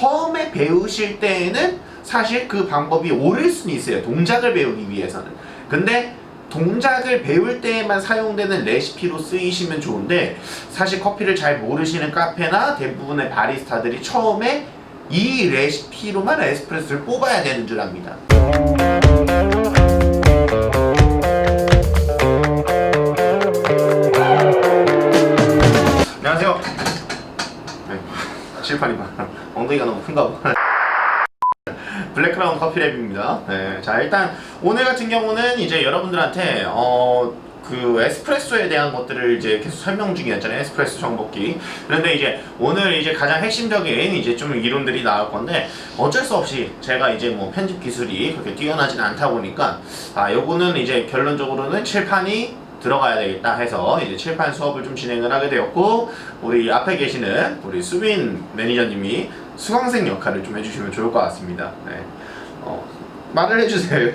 처음에 배우실 때에는 사실 그 방법이 옳을 수는 있어요. 동작을 배우기 위해서는. 근데 동작을 배울 때에만 사용되는 레시피로 쓰이시면 좋은데, 사실 커피를 잘 모르시는 카페나 대부분의 바리스타들이 처음에 이 레시피로만 에스프레소를 뽑아야 되는 줄 압니다. 안녕하세요. 칠판이 엉덩이가 너무 큰가 보다. 블랙크라운 커피랩입니다. 네, 자, 일단 오늘 같은 경우는 이제 여러분들한테 그 에스프레소에 대한 것들을 이제 계속 설명 중이었잖아요. 에스프레소 정복기. 그런데 이제 오늘 이제 가장 핵심적인 이제 좀 이론들이 나올 건데, 어쩔 수 없이 제가 이제 뭐 편집 기술이 그렇게 뛰어나진 않다 보니까 요거는 이제 결론적으로는 칠판이 들어가야 되겠다 해서 이제 칠판 수업을 좀 진행을 하게 되었고, 우리 앞에 계시는 우리 수빈 매니저님이 수강생 역할을 좀 해주시면 좋을 것 같습니다. 네. 말을 해주세요.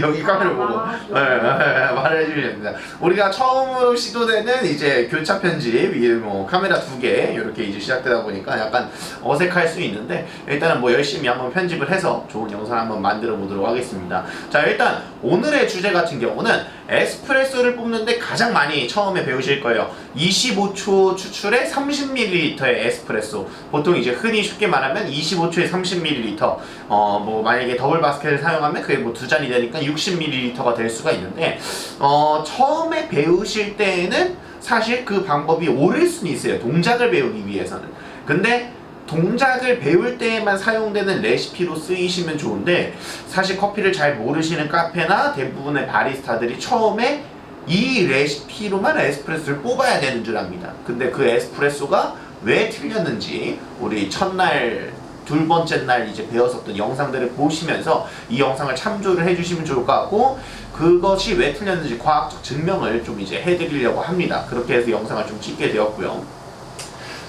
여기 카메라 보고 말을 해주셔야 됩니다. 우리가 처음으로 시도되는 이제 교차 편집, 뭐 카메라 2개 이렇게 이제 시작되다 보니까 약간 어색할 수 있는데, 일단은 뭐 열심히 한번 편집을 해서 좋은 영상 한번 만들어 보도록 하겠습니다. 자, 일단 오늘의 주제 같은 경우는 에스프레소를 뽑는데 가장 많이 처음에 배우실 거예요. 25초 추출에 30ml의 에스프레소. 보통 이제 흔히 쉽게 말하면 25초에 30ml. 뭐 만약에 더블 바스켓을 사용하면 그게 뭐 2잔이 되니까 60ml가 될 수가 있는데, 처음에 배우실 때에는 사실 그 방법이 옳을 수는 있어요. 동작을 배우기 위해서는. 근데 동작을 배울 때에만 사용되는 레시피로 쓰이시면 좋은데, 사실 커피를 잘 모르시는 카페나 대부분의 바리스타들이 처음에 이 레시피로만 에스프레소를 뽑아야 되는 줄 압니다. 근데 그 에스프레소가 왜 틀렸는지 우리 첫날, 두 번째 날 이제 배웠었던 영상들을 보시면서 이 영상을 참조를 해주시면 좋을 것 같고, 그것이 왜 틀렸는지 과학적 증명을 좀 이제 해드리려고 합니다. 그렇게 해서 영상을 좀 찍게 되었고요.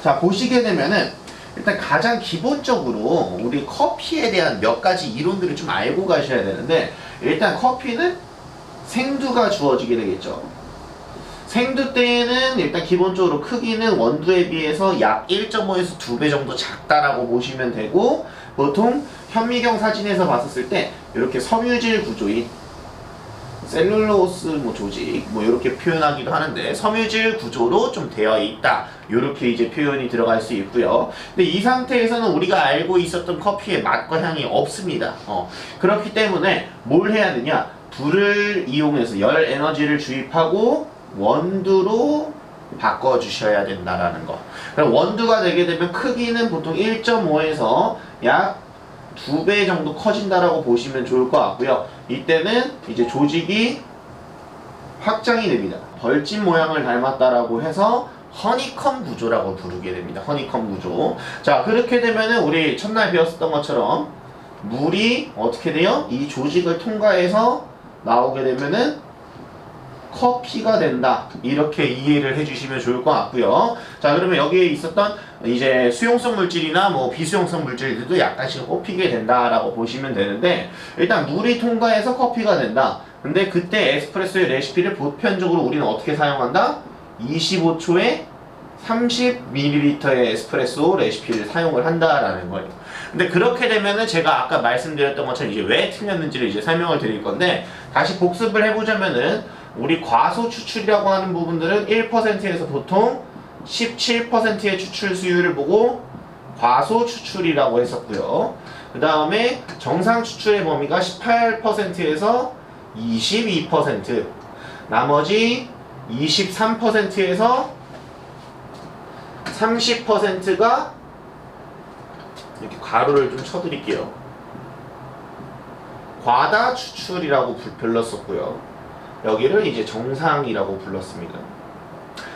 자, 보시게 되면은 일단 가장 기본적으로 우리 커피에 대한 몇 가지 이론들을 좀 알고 가셔야 되는데, 일단 커피는 생두가 주어지게 되겠죠. 생두 때에는 일단 기본적으로 크기는 원두에 비해서 약 1.5에서 2배 정도 작다라고 보시면 되고, 보통 현미경 사진에서 봤었을 때 이렇게 섬유질 구조인 셀룰로스 뭐 조직 뭐 이렇게 표현하기도 하는데, 섬유질 구조로 좀 되어 있다, 이렇게 이제 표현이 들어갈 수 있고요. 근데 이 상태에서는 우리가 알고 있었던 커피의 맛과 향이 없습니다. 그렇기 때문에 뭘 해야 되냐, 불을 이용해서 열 에너지를 주입하고 원두로 바꿔주셔야 된다라는 거. 그럼 원두가 되게 되면 크기는 보통 1.5에서 약 2배 정도 커진다라고 보시면 좋을 것 같고요. 이때는 이제 조직이 확장이 됩니다. 벌집 모양을 닮았다라고 해서 허니컴 구조라고 부르게 됩니다. 허니컴 구조. 자, 그렇게 되면은 우리 첫날 배웠었던 것처럼 물이 어떻게 돼요? 이 조직을 통과해서 나오게 되면은 커피가 된다, 이렇게 이해를 해주시면 좋을 것 같고요. 자, 그러면 여기에 있었던 이제 수용성 물질이나 뭐 비수용성 물질들도 약간씩 뽑히게 된다라고 보시면 되는데, 일단 물이 통과해서 커피가 된다. 근데 그때 에스프레소의 레시피를 보편적으로 우리는 어떻게 사용한다? 25초에 30ml의 에스프레소 레시피를 사용을 한다라는 거예요. 근데 그렇게 되면은 제가 아까 말씀드렸던 것처럼 이제 왜 틀렸는지를 이제 설명을 드릴 건데, 다시 복습을 해보자면은 우리 과소 추출이라고 하는 부분들은 1%에서 보통 17%의 추출 수율을 보고 과소 추출이라고 했었고요. 그 다음에 정상 추출의 범위가 18%에서 22%, 나머지 23%에서 30%가 이렇게 가로를 좀 쳐드릴게요. 과다 추출이라고 불렀었고요. 여기를 이제 정상이라고 불렀습니다.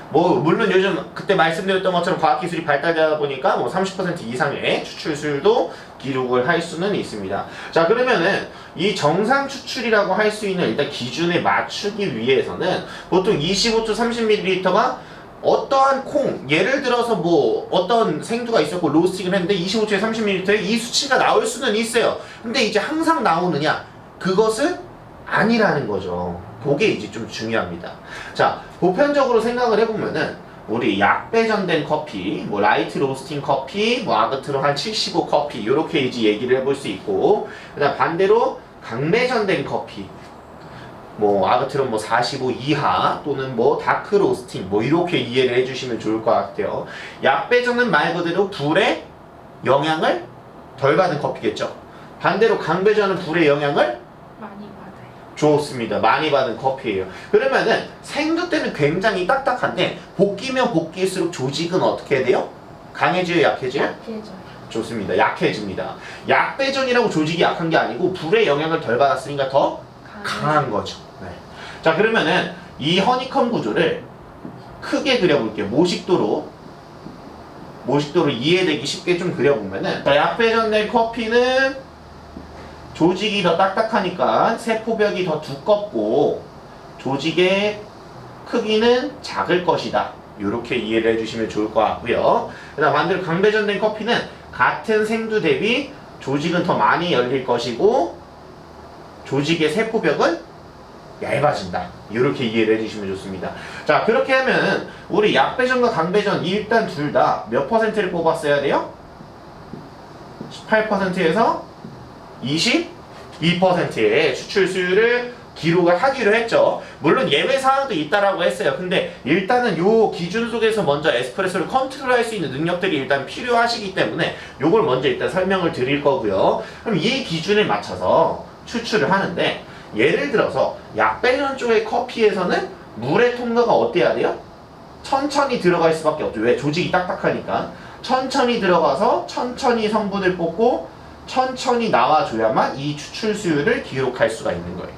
뭐 물론 요즘 그때 말씀드렸던 것처럼 과학기술이 발달되다 보니까 뭐 30% 이상의 추출 수율도 기록을 할 수는 있습니다. 자, 그러면은 이 정상 추출이라고 할 수 있는 일단 기준에 맞추기 위해서는 보통 25초 30ml가 어떠한 콩, 예를 들어서 뭐 어떤 생두가 있었고 로스팅을 했는데 25초에 30ml에 이 수치가 나올 수는 있어요. 근데 이제 항상 나오느냐? 그것은 아니라는 거죠. 그게 이제 좀 중요합니다. 자, 보편적으로 생각을 해보면은 우리 약배전된 커피, 뭐 라이트 로스팅 커피, 뭐 아그트론 한 75 커피 이렇게 이제 얘기를 해볼 수 있고, 그다음 반대로 강배전된 커피, 뭐 아그트론 뭐 45 이하 또는 뭐 다크 로스팅 뭐 이렇게 이해를 해주시면 좋을 것 같아요. 약배전은 말 그대로 불의 영향을 덜 받은 커피겠죠. 반대로 강배전은 불의 영향을 많이 받아요. 좋습니다. 많이 받은 커피예요. 그러면은 생두 때는 굉장히 딱딱한데 볶이면 볶일수록 조직은 어떻게 돼요? 강해져요, 약해져요? 약해져요. 좋습니다. 약해집니다. 약배전이라고 조직이 약한 게 아니고 불의 영향을 덜 받았으니까 더 강한 거죠. 네. 자, 그러면은 이 허니컴 구조를 크게 그려볼게요. 모식도로 이해되기 쉽게 좀 그려보면은, 자, 약배전된 커피는 조직이 더 딱딱하니까 세포벽이 더 두껍고 조직의 크기는 작을 것이다. 이렇게 이해를 해주시면 좋을 것 같고요. 그다음 반대로 강배전된 커피는 같은 생두 대비 조직은 더 많이 열릴 것이고 조직의 세포벽은 얇아진다. 이렇게 이해를 해주시면 좋습니다. 자, 그렇게 하면 우리 약배전과 강배전 일단 둘 다 몇 퍼센트를 뽑았어야 돼요? 18%에서 22%의 추출 수율을 기록을 하기로 했죠. 물론 예외 사항도 있다라고 했어요. 근데 일단은 요 기준 속에서 먼저 에스프레소를 컨트롤할 수 있는 능력들이 일단 필요하시기 때문에 요걸 먼저 일단 설명을 드릴 거고요. 그럼 이 기준에 맞춰서 추출을 하는데, 예를 들어서 약배전 쪽의 커피에서는 물의 통과가 어때야 돼요? 천천히 들어갈 수밖에 없죠. 왜? 조직이 딱딱하니까. 천천히 들어가서 천천히 성분을 뽑고 천천히 나와줘야만 이 추출 수율을 기록할 수가 있는 거예요.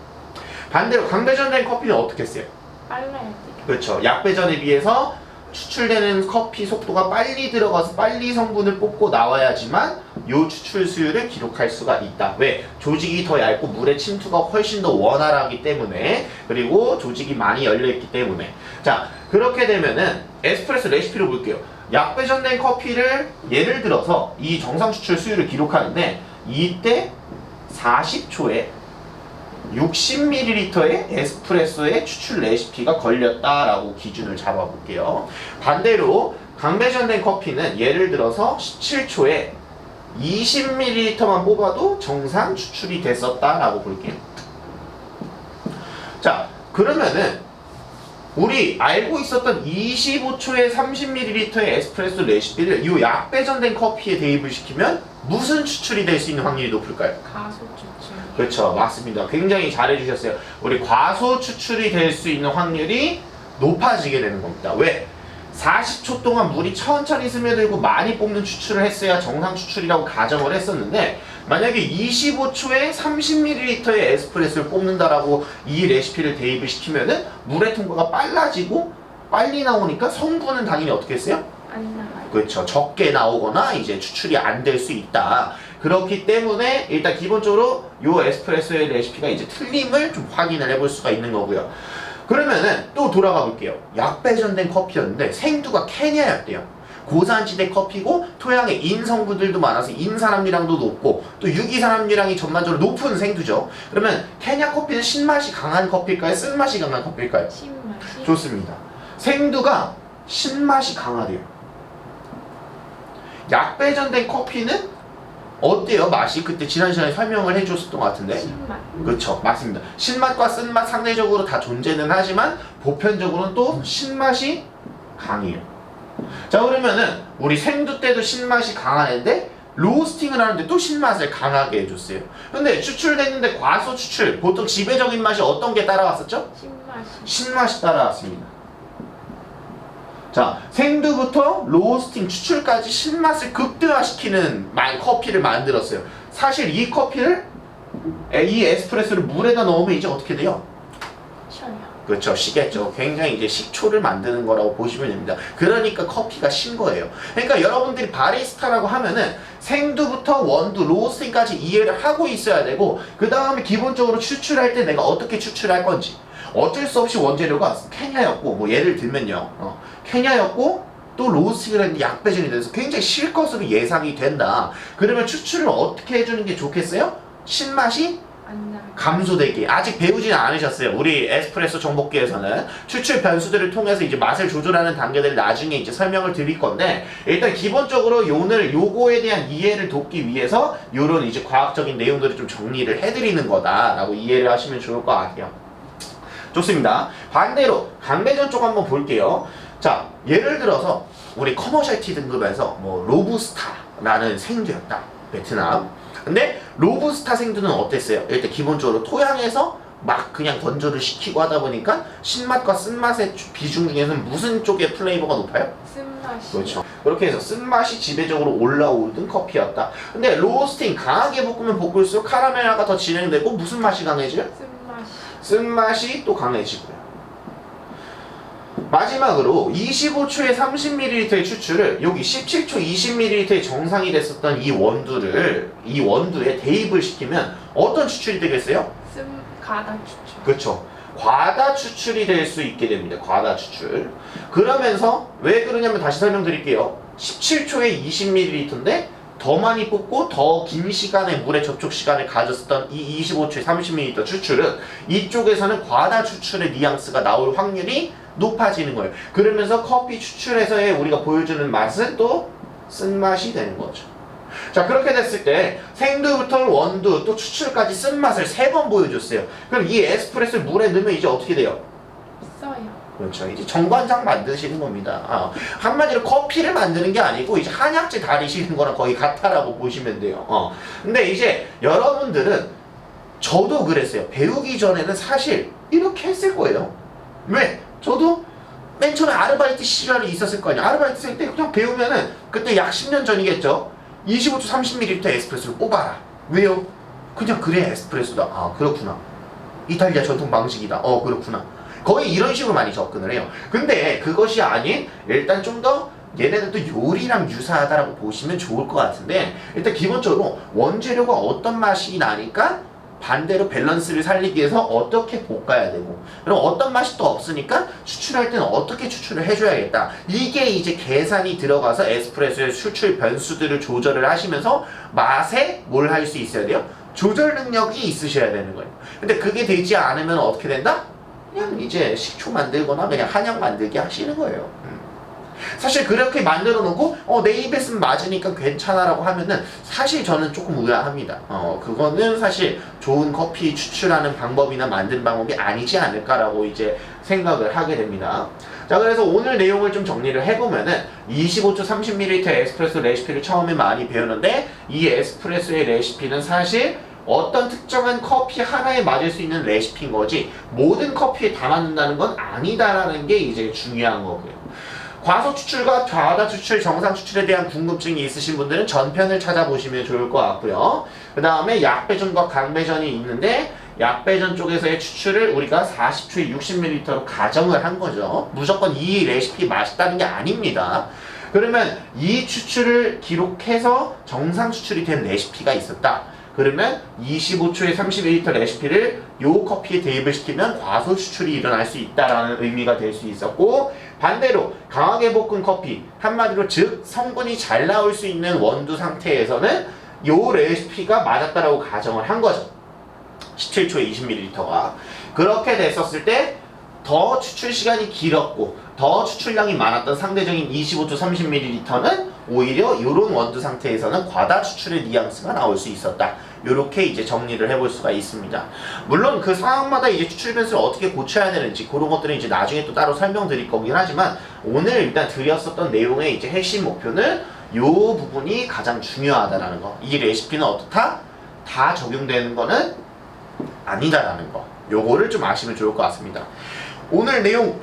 반대로 강배전된 커피는 어떻게 했어요? 빨라야 돼요. 그렇죠. 약배전에 비해서 추출되는 커피 속도가 빨리 들어가서 빨리 성분을 뽑고 나와야지만 요 추출 수율을 기록할 수가 있다. 왜? 조직이 더 얇고 물의 침투가 훨씬 더 원활하기 때문에, 그리고 조직이 많이 열려있기 때문에. 자, 그렇게 되면은 에스프레소 레시피를 볼게요. 약배전된 커피를 예를 들어서 이 정상 추출 수율을 기록하는데, 이때 40초에 60ml의 에스프레소의 추출 레시피가 걸렸다라고 기준을 잡아볼게요. 반대로 강배전된 커피는 예를 들어서 17초에 20ml만 뽑아도 정상 추출이 됐었다라고 볼게요. 자, 그러면은 우리 알고 있었던 25초에 30ml의 에스프레소 레시피를 이 약배전된 커피에 대입을 시키면 무슨 추출이 될 수 있는 확률이 높을까요? 가소 추출. 그렇죠. 맞습니다. 굉장히 잘해주셨어요. 우리 과소 추출이 될 수 있는 확률이 높아지게 되는 겁니다. 왜? 40초 동안 물이 천천히 스며들고 많이 뽑는 추출을 했어야 정상 추출이라고 가정을 했었는데, 만약에 25초에 30ml의 에스프레소를 뽑는다라고 이 레시피를 대입을 시키면은 물의 통과가 빨라지고 빨리 나오니까 성분은 당연히 어떻게 했어요? 안 나와요. 그렇죠. 적게 나오거나 이제 추출이 안 될 수 있다. 그렇기 때문에 일단 기본적으로 요 에스프레소의 레시피가 이제 틀림을 좀 확인을 해볼 수가 있는 거고요. 그러면은 또 돌아가 볼게요. 약배전된 커피였는데 생두가 케냐였대요. 고산지대 커피고 토양에 인 성분들도 많아서 인산함유량도 높고 또 유기산함유량이 전반적으로 높은 생두죠. 그러면 케냐 커피는 신맛이 강한 커피일까요? 쓴맛이 강한 커피일까요? 신맛이. 좋습니다. 생두가 신맛이 강하대요. 약배전된 커피는 어때요? 맛이? 그때 지난 시간에 설명을 해줬었던 것 같은데. 신맛. 그렇죠. 맞습니다. 신맛과 쓴맛 상대적으로 다 존재는 하지만 보편적으로는 또 신맛이 강해요. 자, 그러면은 우리 생두 때도 신맛이 강한데 로스팅을 하는데 또 신맛을 강하게 해줬어요. 근데 추출됐는데 과소 추출, 보통 지배적인 맛이 어떤 게 따라왔었죠? 신맛이. 신맛이 따라왔습니다. 자, 생두부터 로스팅, 추출까지 신맛을 극대화시키는 커피를 만들었어요. 사실 이 커피를, 이 에스프레소를 물에다 넣으면 이제 어떻게 돼요? 쉬어요. 그렇죠. 시겠죠. 굉장히 이제 식초를 만드는 거라고 보시면 됩니다. 그러니까 커피가 신 거예요. 그러니까 여러분들이 바리스타라고 하면은 생두부터 원두, 로스팅까지 이해를 하고 있어야 되고, 그 다음에 기본적으로 추출할 때 내가 어떻게 추출할 건지, 어쩔 수 없이 원재료가 케냐였고, 뭐 예를 들면요, 케냐였고 또 로스팅을 했는데 약배전이 돼서 굉장히 실 것으로 예상이 된다. 그러면 추출을 어떻게 해주는 게 좋겠어요? 신맛이 감소되기. 아직 배우지는 않으셨어요. 우리 에스프레소 정복기에서는 추출 변수들을 통해서 이제 맛을 조절하는 단계들을 나중에 이제 설명을 드릴 건데, 일단 기본적으로 오늘 요거에 대한 이해를 돕기 위해서 요런 이제 과학적인 내용들을 좀 정리를 해드리는 거다라고 이해를 하시면 좋을 것 같아요. 좋습니다. 반대로 강배전 쪽 한번 볼게요. 자, 예를 들어서 우리 커머셜 티 등급에서 뭐 로부스타라는 생두였다. 베트남. 근데 로부스타 생두는 어땠어요? 일단 기본적으로 토양에서 막 그냥 건조를 시키고 하다 보니까 신맛과 쓴맛의 비중 중에서는 무슨 쪽의 플레이버가 높아요? 쓴맛이. 그렇죠. 그렇게 해서 쓴맛이 지배적으로 올라오던 커피였다. 근데 로스팅 강하게 볶으면 볶을수록 카라멜화가 더 진행되고 무슨 맛이 강해져요? 쓴맛이. 쓴맛이 또 강해지고요. 마지막으로 25초에 30ml의 추출을 여기 17초 20ml의 정상이 됐었던 이 원두에 대입을 시키면 어떤 추출이 되겠어요? 가다 추출. 그렇죠. 과다 추출이 될 수 있게 됩니다. 과다 추출. 그러면서 왜 그러냐면 다시 설명드릴게요. 17초에 20ml인데 더 많이 뽑고 더 긴 시간의 물의 접촉 시간을 가졌었던 이 25초에 30ml 추출은 이쪽에서는 과다 추출의 뉘앙스가 나올 확률이 높아지는 거예요. 그러면서 커피 추출에서의 우리가 보여주는 맛은 또 쓴맛이 되는 거죠. 자, 그렇게 됐을 때 생두부터 원두 또 추출까지 쓴맛을 3번 보여줬어요. 그럼 이 에스프레소를 물에 넣으면 이제 어떻게 돼요? 써요. 그렇죠. 이제 정관장 만드시는 겁니다. 한마디로 커피를 만드는 게 아니고 이제 한약재 다리시는 거랑 거의 같다라고 보시면 돼요. 근데 이제 여러분들은 저도 그랬어요. 배우기 전에는 사실 이렇게 했을 거예요. 왜? 저도 맨 처음에 아르바이트 시절이 있었을 거 아니에요. 아르바이트 생 때 그냥 배우면은 그때 약 10년 전이겠죠. 25초 30ml 에스프레소를 뽑아라. 왜요? 그냥 그래 에스프레소다. 아, 그렇구나. 이탈리아 전통 방식이다. 그렇구나. 거의 이런 식으로 많이 접근을 해요. 근데 그것이 아닌 일단 좀 더 얘네들도 요리랑 유사하다라고 보시면 좋을 것 같은데, 일단 기본적으로 원재료가 어떤 맛이 나니까 반대로 밸런스를 살리기 위해서 어떻게 볶아야 되고, 그럼 어떤 맛이 또 없으니까 추출할 때는 어떻게 추출을 해줘야겠다. 이게 이제 계산이 들어가서 에스프레소의 추출 변수들을 조절을 하시면서 맛에 뭘 할 수 있어야 돼요? 조절 능력이 있으셔야 되는 거예요. 근데 그게 되지 않으면 어떻게 된다? 그냥 이제 식초 만들거나 그냥 한약 만들기 하시는 거예요. 사실 그렇게 만들어 놓고 내 입에 쓰면 맞으니까 괜찮아 라고 하면은 사실 저는 조금 의아합니다. 그거는 사실 좋은 커피 추출하는 방법이나 만드는 방법이 아니지 않을까라고 이제 생각을 하게 됩니다. 자, 그래서 오늘 내용을 좀 정리를 해보면은 25초 30ml 에스프레소 레시피를 처음에 많이 배우는데, 이 에스프레소의 레시피는 사실 어떤 특정한 커피 하나에 맞을 수 있는 레시피인 거지 모든 커피에 다 맞는다는 건 아니다라는 게 이제 중요한 거고요. 과소 추출과 과다 추출, 정상 추출에 대한 궁금증이 있으신 분들은 전편을 찾아보시면 좋을 것 같고요. 그 다음에 약배전과 강배전이 있는데, 약배전 쪽에서의 추출을 우리가 40초에 60ml로 가정을 한 거죠. 무조건 이 레시피 맛있다는 게 아닙니다. 그러면 이 추출을 기록해서 정상 추출이 된 레시피가 있었다. 그러면 25초에 31L 레시피를 요 커피에 대입을 시키면 과소 추출이 일어날 수 있다라는 의미가 될 수 있었고, 반대로 강하게 볶은 커피, 한마디로 즉 성분이 잘 나올 수 있는 원두 상태에서는 요 레시피가 맞았다라고 가정을 한 거죠. 17초에 20ml가. 그렇게 됐었을 때 더 추출 시간이 길었고 더 추출량이 많았던 상대적인 25초 30ml는 오히려 이런 원두 상태에서는 과다 추출의 뉘앙스가 나올 수 있었다. 이렇게 이제 정리를 해볼 수가 있습니다. 물론 그 상황마다 이제 추출 변수를 어떻게 고쳐야 되는지 그런 것들은 이제 나중에 또 따로 설명드릴 거긴 하지만, 오늘 일단 드렸었던 내용의 이제 핵심 목표는 이 부분이 가장 중요하다라는 거. 이 레시피는 어떻다? 다 적용되는 거는 아니다라는 거. 요거를 좀 아시면 좋을 것 같습니다. 오늘 내용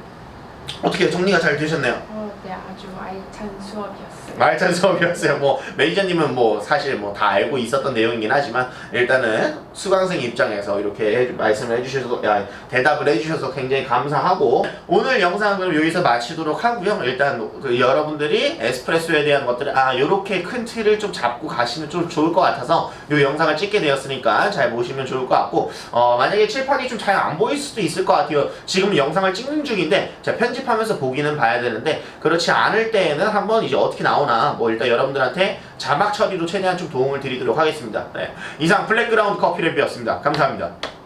어떻게 정리가 잘 되셨나요? 네, 아주 알찬 수업이었어요. 알찬 수업이었어요. 뭐 매니저님은 뭐 사실 뭐 다 알고 있었던 내용이긴 하지만, 일단은 수강생 입장에서 이렇게 말씀을 해주셔서 대답을 해주셔서 굉장히 감사하고, 오늘 영상을 여기서 마치도록 하고요. 일단 그 여러분들이 에스프레소에 대한 것들을 요렇게 큰 틀을 좀 잡고 가시면 좀 좋을 것 같아서 이 영상을 찍게 되었으니까 잘 보시면 좋을 것 같고, 만약에 칠판이 좀 잘 안 보일 수도 있을 것 같아요. 지금 영상을 찍는 중인데 제가 편집 편집하면서 보기는 봐야 되는데 그렇지 않을 때에는 한번 이제 어떻게 나오나 뭐 일단 여러분들한테 자막 처리로 최대한 좀 도움을 드리도록 하겠습니다. 네. 이상 블랙그라운드 커피 레뷰였습니다. 감사합니다.